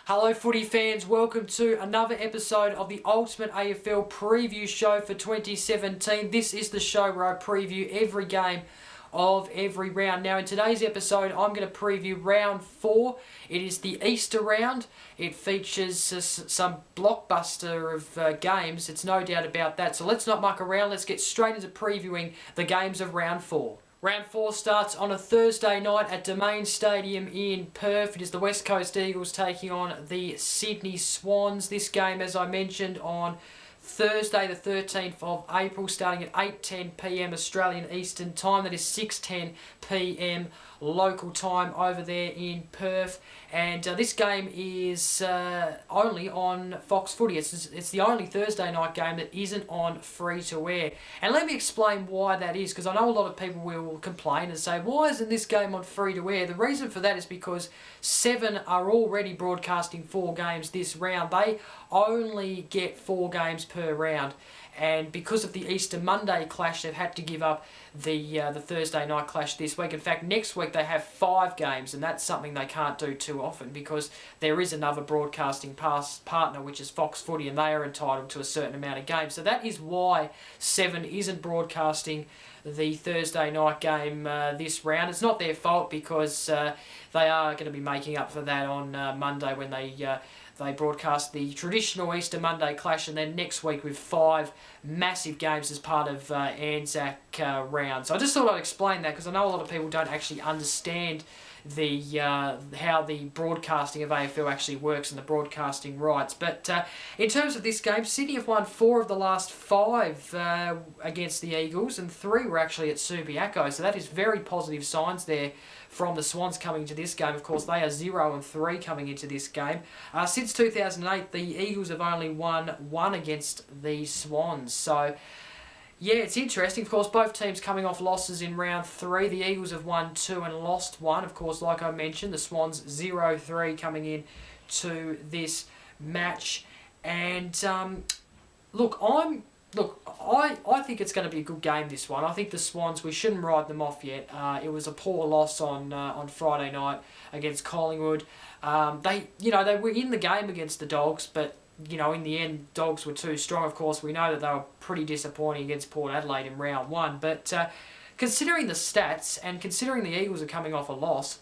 Hello footy fans, welcome to another episode of the Ultimate AFL Preview Show for 2017. This is the show where I preview every game of every round. Now in today's episode I'm going to preview round 4. It is the Easter round. It features some blockbuster of games, it's no doubt about that. So let's not muck around, let's get straight into previewing the games of round 4. Round 4 starts on a Thursday night at Domain Stadium in Perth. It is the West Coast Eagles taking on the Sydney Swans. This game, as I mentioned, on Thursday the 13th of April, starting at 8:10 p.m. Australian Eastern Time. That is 6:10 p.m. local time over there in Perth. And this game is only on Fox Footy. It's the only Thursday night game that isn't on free-to-air. And let me explain why that is, because I know a lot of people will complain and say, why isn't this game on free-to-air? The reason for that is because Seven are already broadcasting 4 games this round. They only get 4 games per round. And because of the Easter Monday clash, they've had to give up the Thursday night clash this week. In fact, next week they have 5 games, and that's something they can't do too often because there is another broadcasting partner, which is Fox Footy, and they are entitled to a certain amount of games. So that is why Seven isn't broadcasting the Thursday night game this round. It's not their fault because they are going to be making up for that on Monday when they broadcast the traditional Easter Monday clash, and then next week with 5 massive games as part of Anzac round. So I just thought I'd explain that because I know a lot of people don't actually understand the how the broadcasting of AFL actually works and the broadcasting rights. But in terms of this game, Sydney have won 4 of the last 5 against the Eagles, and 3 were actually at Subiaco. So that is very positive signs there from the Swans coming into this game. Of course, they are 0-3 coming into this game. Since 2008, the Eagles have only won 1 against the Swans. So yeah, it's interesting. Of course, both teams coming off losses in round 3. The Eagles have won 2 and lost 1. Of course, like I mentioned, the Swans 0-3 coming in to this match. And I think it's going to be a good game, this one. I think the Swans, we shouldn't write them off yet. It was a poor loss on Friday night against Collingwood. They were in the game against the Dogs, but in the end, Dogs were too strong. Of course, we know that they were pretty disappointing against Port Adelaide in round 1. But considering the stats and considering the Eagles are coming off a loss,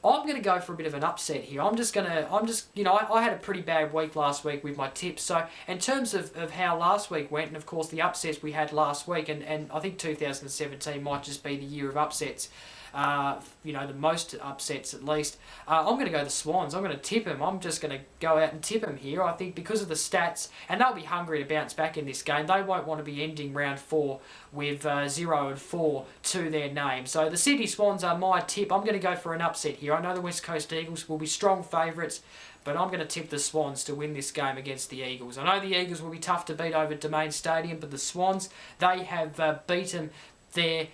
I'm going to go for a bit of an upset here. I had a pretty bad week last week with my tips. So in terms of how last week went, and of course the upsets we had last week, and I think 2017 might just be the year of upsets, the most upsets at least. I'm going to go the Swans. I'm going to tip them. I'm just going to go out and tip them here. I think because of the stats, and they'll be hungry to bounce back in this game. They won't want to be ending round 4 with 0-4 to their name. So the Sydney Swans are my tip. I'm going to go for an upset here. I know the West Coast Eagles will be strong favourites, but I'm going to tip the Swans to win this game against the Eagles. I know the Eagles will be tough to beat over Domain Stadium, but the Swans, they have beaten there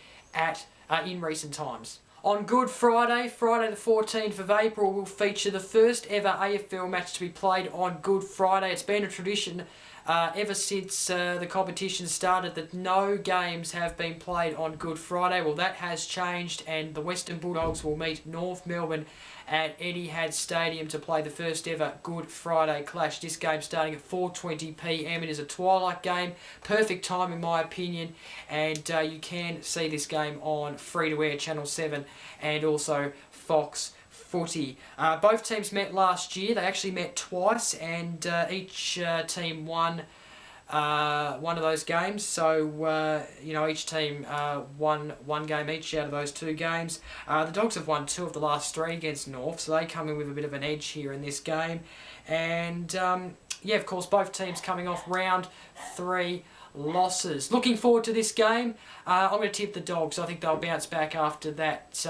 in recent times. On Good Friday, Friday the 14th of April, will feature the first ever AFL match to be played on Good Friday. It's been a tradition ever since the competition started that no games have been played on Good Friday. Well, that has changed, and the Western Bulldogs will meet North Melbourne at Etihad Stadium to play the first ever Good Friday clash. This game starting at 4:20 p.m. It is a twilight game, perfect time in my opinion, and you can see this game on free-to-air Channel 7 and also Fox Footy. Both teams met last year. They actually met twice, and each team won one of those games. So each team won one game each out of those 2 games. The Dogs have won 2 of the last 3 against North, so they come in with a bit of an edge here in this game. And of course, both teams coming off round 3 losses. Looking forward to this game. I'm going to tip the Dogs. I think they'll bounce back after that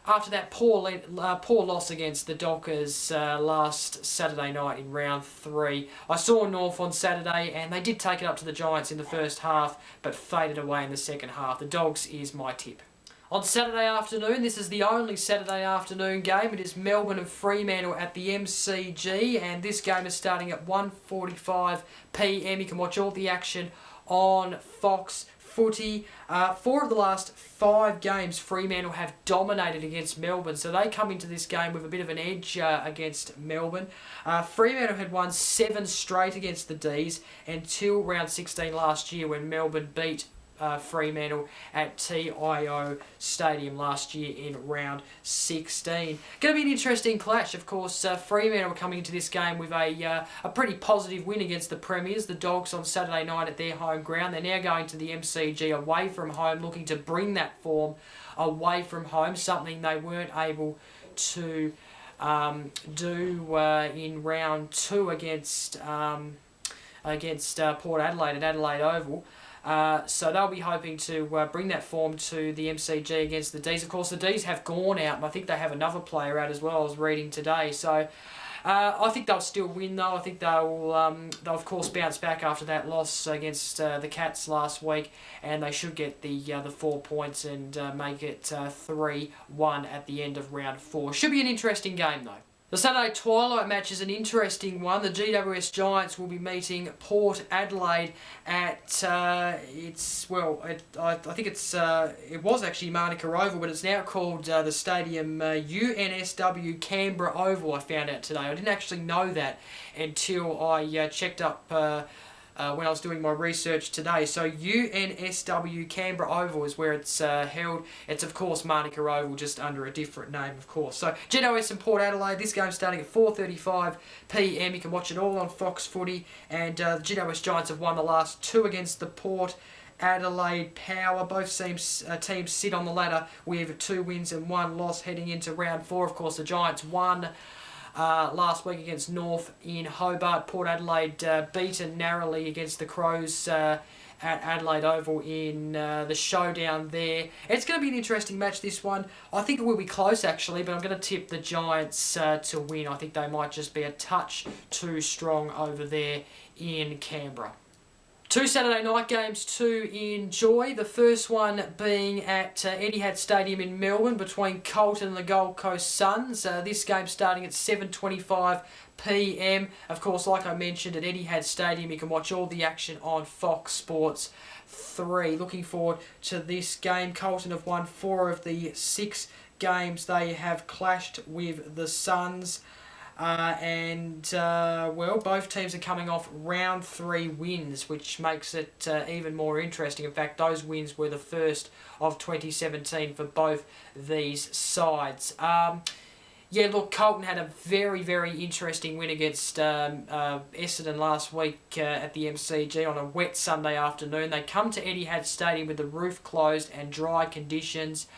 after that poor loss against the Dockers last Saturday night in round 3. I saw North on Saturday and they did take it up to the Giants in the first half but faded away in the second half. The Dogs is my tip. On Saturday afternoon, this is the only Saturday afternoon game. It is Melbourne and Fremantle at the MCG, and this game is starting at 1:45 PM. You can watch all the action on Fox Footy. 4 of the last 5 games, Fremantle have dominated against Melbourne, so they come into this game with a bit of an edge against Melbourne. Fremantle had won 7 straight against the D's until round 16 last year when Melbourne beat Fremantle at TIO Stadium last year in round 16. Going to be an interesting clash, of course. Fremantle are coming into this game with a pretty positive win against the Premiers, the Dogs, on Saturday night at their home ground. They're now going to the MCG away from home, looking to bring that form away from home, something they weren't able to do in round 2 against Port Adelaide at Adelaide Oval. So they'll be hoping to bring that form to the MCG against the D's. Of course, the D's have gone out, and I think they have another player out as well, I was reading today. So I think they'll still win, though. I think they'll of course bounce back after that loss against the Cats last week, and they should get the 4 points and make it 3-1 at the end of round 4. Should be an interesting game, though. The Saturday twilight match is an interesting one. The GWS Giants will be meeting Port Adelaide at I think it was actually Manuka Oval, but it's now called the stadium UNSW Canberra Oval. I found out today. I didn't actually know that until I checked up when I was doing my research today. So UNSW Canberra Oval is where it's held. It's of course Manuka Oval, just under a different name, of course. So GWS and Port Adelaide, this game's starting at 4:35 PM. You can watch it all on Fox Footy, and the GWS Giants have won the last 2 against the Port Adelaide Power. Both teams sit on the ladder with 2 wins and 1 loss heading into round 4. Of course, the Giants won last week against North in Hobart. Port Adelaide beaten narrowly against the Crows at Adelaide Oval in the showdown there. It's going to be an interesting match, this one. I think it will be close, actually, but I'm going to tip the Giants to win. I think they might just be a touch too strong over there in Canberra. 2 Saturday night games to enjoy. The first one being at Etihad Stadium in Melbourne between Carlton and the Gold Coast Suns. This game starting at 7:25 PM. Of course, like I mentioned, at Etihad Stadium you can watch all the action on Fox Sports 3. Looking forward to this game. Carlton have won 4 of the 6 games they have clashed with the Suns. Both teams are coming off round 3 wins, which makes it even more interesting. In fact, those wins were the first of 2017 for both these sides. Carlton had a very, very interesting win against Essendon last week at the MCG on a wet Sunday afternoon. They come to Etihad Stadium with the roof closed and dry conditions.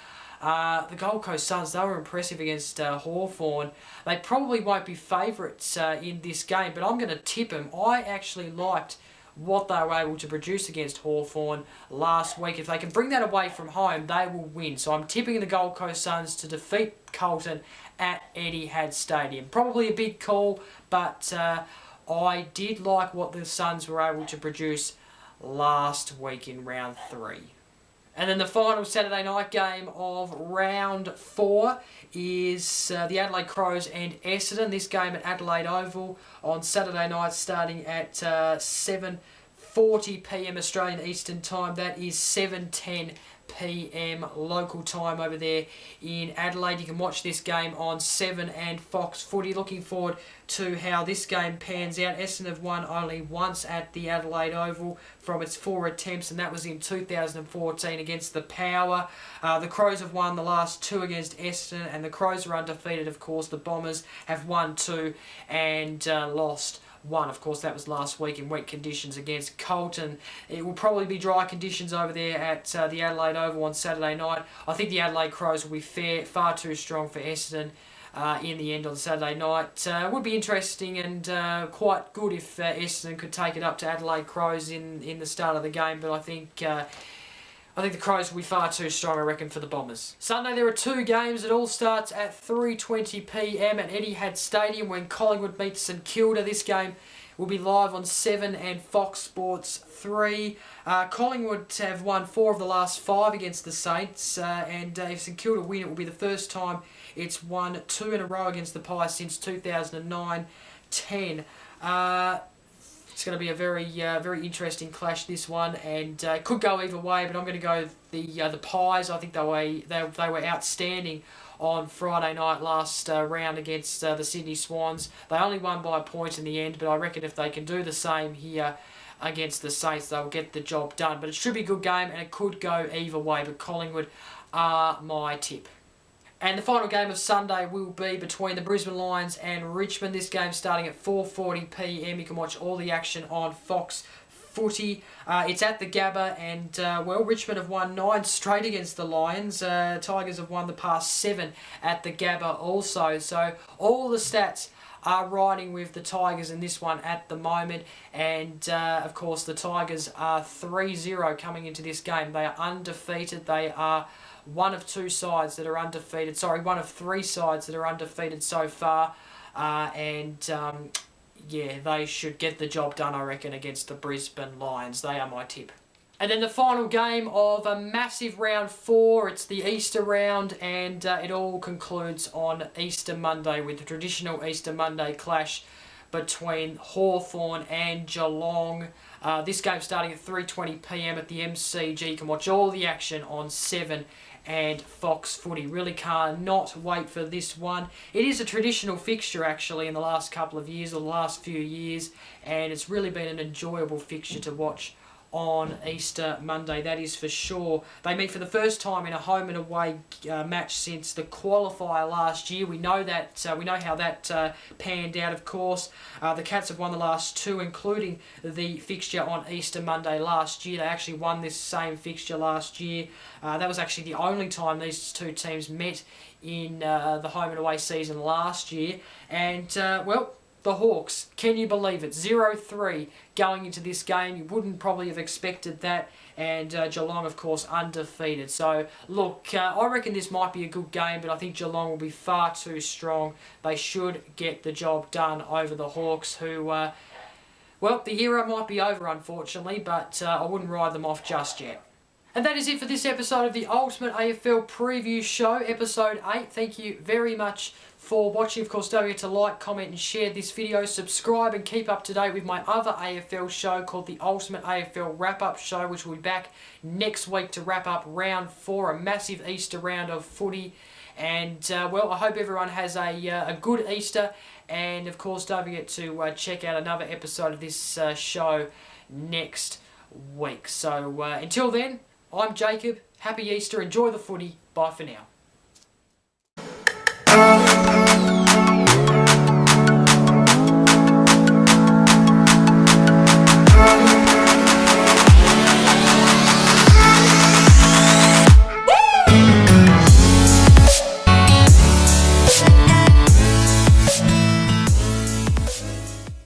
The Gold Coast Suns, they were impressive against Hawthorn. They probably won't be favourites in this game, but I'm going to tip them. I actually liked what they were able to produce against Hawthorn last week. If they can bring that away from home, they will win. So I'm tipping the Gold Coast Suns to defeat Carlton at Etihad Stadium. Probably a big call, but I did like what the Suns were able to produce last week in round 3. And then the final Saturday night game of round 4 is the Adelaide Crows and Essendon. This game at Adelaide Oval on Saturday night starting at 7:40 PM Australian Eastern Time. That is 7:10 PM local time over there in Adelaide. You can watch this game on 7 and Fox Footy. Looking forward to how this game pans out. Essendon have won only once at the Adelaide Oval from its 4 attempts, and that was in 2014 against the Power. The Crows have won the last 2 against Essendon, and the Crows are undefeated, of course. The Bombers have won 2 and lost 1. Of course, that was last week in wet conditions against Carlton. It will probably be dry conditions over there at the Adelaide Oval on Saturday night. I think the Adelaide Crows will be far too strong for Essendon in the end on Saturday night. It would be interesting and quite good if Essendon could take it up to Adelaide Crows in the start of the game, but I think I think the Crows will be far too strong, I reckon, for the Bombers. Sunday there are 2 games. It all starts at 3:20 p.m. at Etihad Stadium when Collingwood meets St Kilda. This game will be live on 7 and Fox Sports 3. Collingwood have won 4 of the last 5 against the Saints, and if St Kilda win, it will be the first time it's won 2 in a row against the Pies since 2009-10. It's going to be a very interesting clash, this one, and it could go either way, but I'm going to go the Pies. I think they were outstanding on Friday night last round against the Sydney Swans. They only won by a point in the end, but I reckon if they can do the same here against the Saints, they'll get the job done. But it should be a good game, and it could go either way, but Collingwood are my tip. And the final game of Sunday will be between the Brisbane Lions and Richmond. This game starting at 4:40 p.m. You can watch all the action on Fox Footy. It's at the Gabba, and Richmond have won 9 straight against the Lions. Tigers have won the past 7 at the Gabba also. So all the stats are riding with the Tigers in this one at the moment, and of course the Tigers are 3-0 coming into this game. They are undefeated. They are one of 2 sides that are undefeated. Sorry, one of 3 sides that are undefeated so far, yeah, they should get the job done, I reckon, against the Brisbane Lions. They are my tip. And then the final game of a massive round 4, it's the Easter round, and it all concludes on Easter Monday with the traditional Easter Monday clash between Hawthorn and Geelong. This game starting at 3:20 p.m. at the MCG. You can watch all the action on 7 and Fox Footy. Really cannot wait for this one. It is a traditional fixture actually in the last couple of years, or the last few years, and it's really been an enjoyable fixture to watch on Easter Monday, that is for sure. They meet for the first time in a home and away match since the qualifier last year. We know that. We know how that panned out. Of course, the Cats have won the last 2, including the fixture on Easter Monday last year. They actually won this same fixture last year. That was actually the only time these 2 teams met in the home and away season last year. And the Hawks, can you believe it? 0-3 going into this game. You wouldn't probably have expected that. And Geelong, of course, undefeated. So, look, I reckon this might be a good game, but I think Geelong will be far too strong. They should get the job done over the Hawks, who, the era might be over, unfortunately, but I wouldn't ride them off just yet. And that is it for this episode of the Ultimate AFL Preview Show, Episode 8. Thank you very much for watching. Of course, don't forget to like, comment and share this video. Subscribe and keep up to date with my other AFL show called the Ultimate AFL Wrap-Up Show, which will be back next week to wrap up round 4, a massive Easter round of footy. And, I hope everyone has a good Easter. And, of course, don't forget to check out another episode of this show next week. So, until then, I'm Jacob. Happy Easter. Enjoy the footy. Bye for now.